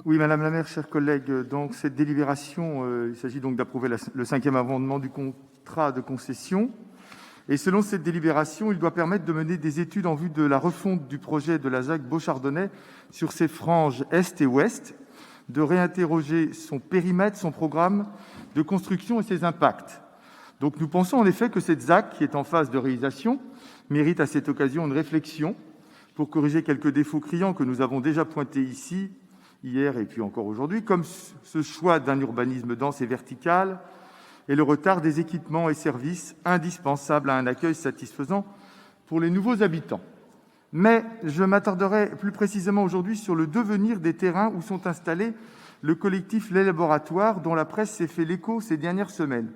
Oui, Madame la maire, chers collègues, donc cette délibération, il s'agit donc d'approuver le 5e amendement du contrat de concession. Et selon cette délibération, il doit permettre de mener des études en vue de la refonte du projet de la ZAC Beauchardonnais sur ses franges est et ouest, de réinterroger son périmètre, son programme de construction et ses impacts. Donc nous pensons en effet que cette ZAC, qui est en phase de réalisation, mérite à cette occasion une réflexion pour corriger quelques défauts criants que nous avons déjà pointés ici, hier et puis encore aujourd'hui, comme ce choix d'un urbanisme dense et vertical et le retard des équipements et services indispensables à un accueil satisfaisant pour les nouveaux habitants. Mais je m'attarderai plus précisément aujourd'hui sur le devenir des terrains où sont installés le collectif Les Laboratoires, dont la presse s'est fait l'écho ces dernières semaines.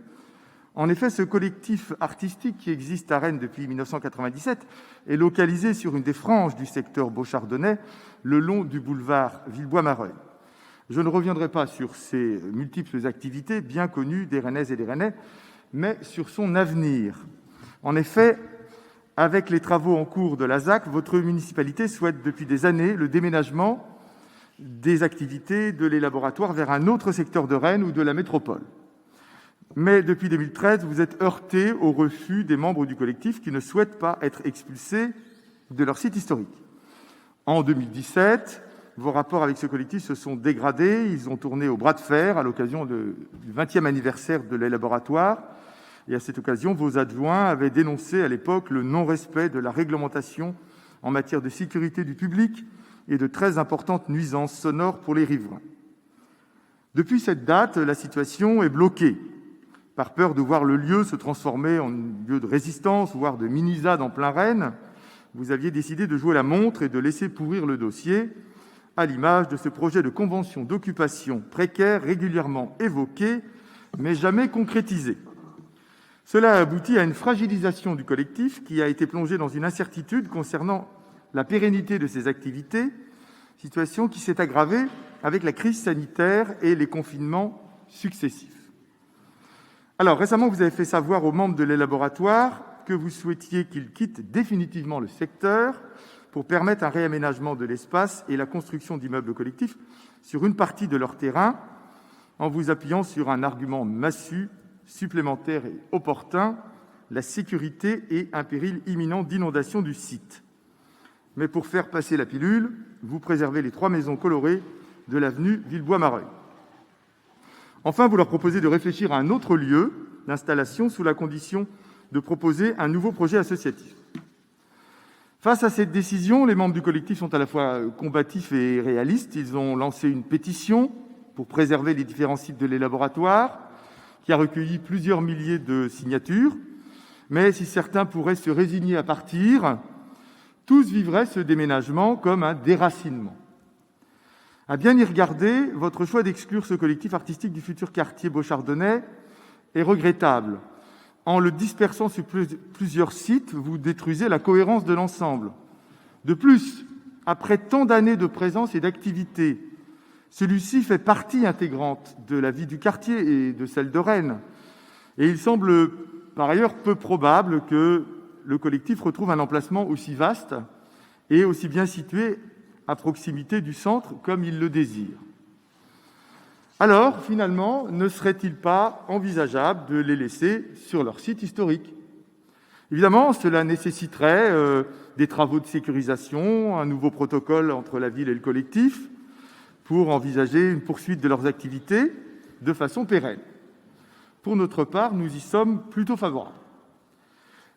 En effet, ce collectif artistique qui existe à Rennes depuis 1997 est localisé sur une des franges du secteur beauchardonnais, le long du boulevard Villebois-Mareuil. Je ne reviendrai pas sur ces multiples activités bien connues des Rennaises et des Rennais, mais sur son avenir. En effet, avec les travaux en cours de la ZAC, votre municipalité souhaite depuis des années le déménagement des activités de Les Laboratoires vers un autre secteur de Rennes ou de la métropole. Mais depuis 2013, vous êtes heurté au refus des membres du collectif qui ne souhaitent pas être expulsés de leur site historique. En 2017, vos rapports avec ce collectif se sont dégradés, ils ont tourné au bras de fer à l'occasion du 20e anniversaire de Les Laboratoires. Et à cette occasion, vos adjoints avaient dénoncé à l'époque le non-respect de la réglementation en matière de sécurité du public et de très importantes nuisances sonores pour les riverains. Depuis cette date, la situation est bloquée. Par peur de voir le lieu se transformer en lieu de résistance, voire de mini-ZAD en plein Rennes, vous aviez décidé de jouer la montre et de laisser pourrir le dossier, à l'image de ce projet de convention d'occupation précaire régulièrement évoqué, mais jamais concrétisé. Cela a abouti à une fragilisation du collectif qui a été plongé dans une incertitude concernant la pérennité de ses activités, situation qui s'est aggravée avec la crise sanitaire et les confinements successifs. Alors, récemment, vous avez fait savoir aux membres de Les Laboratoires que vous souhaitiez qu'ils quittent définitivement le secteur pour permettre un réaménagement de l'espace et la construction d'immeubles collectifs sur une partie de leur terrain, en vous appuyant sur un argument massu, supplémentaire et opportun, la sécurité et un péril imminent d'inondation du site. Mais pour faire passer la pilule, vous préservez les 3 maisons colorées de l'avenue Villebois-Mareuil. Enfin, vous leur proposez de réfléchir à un autre lieu d'installation sous la condition de proposer un nouveau projet associatif. Face à cette décision, les membres du collectif sont à la fois combatifs et réalistes. Ils ont lancé une pétition pour préserver les différents sites de Les Laboratoires, qui a recueilli plusieurs milliers de signatures. Mais si certains pourraient se résigner à partir, tous vivraient ce déménagement comme un déracinement. À bien y regarder, votre choix d'exclure ce collectif artistique du futur quartier beauchardonnais est regrettable. En le dispersant sur plusieurs sites, vous détruisez la cohérence de l'ensemble. De plus, après tant d'années de présence et d'activité, celui-ci fait partie intégrante de la vie du quartier et de celle de Rennes. Et il semble par ailleurs peu probable que le collectif retrouve un emplacement aussi vaste et aussi bien situé à proximité du centre comme il le désire. Alors, finalement, ne serait-il pas envisageable de les laisser sur leur site historique ? Évidemment, cela nécessiterait des travaux de sécurisation, un nouveau protocole entre la ville et le collectif pour envisager une poursuite de leurs activités de façon pérenne. Pour notre part, nous y sommes plutôt favorables.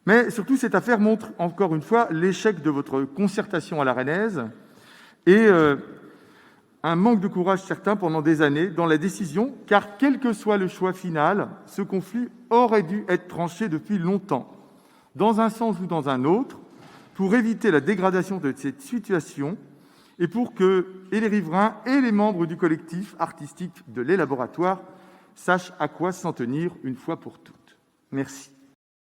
Mais surtout, cette affaire montre encore une fois l'échec de votre concertation à la rennaise et un manque de courage certain pendant des années dans la décision, car quel que soit le choix final, ce conflit aurait dû être tranché depuis longtemps, dans un sens ou dans un autre, pour éviter la dégradation de cette situation et pour que les riverains et les membres du collectif artistique de Les Laboratoires sachent à quoi s'en tenir une fois pour toutes. Merci.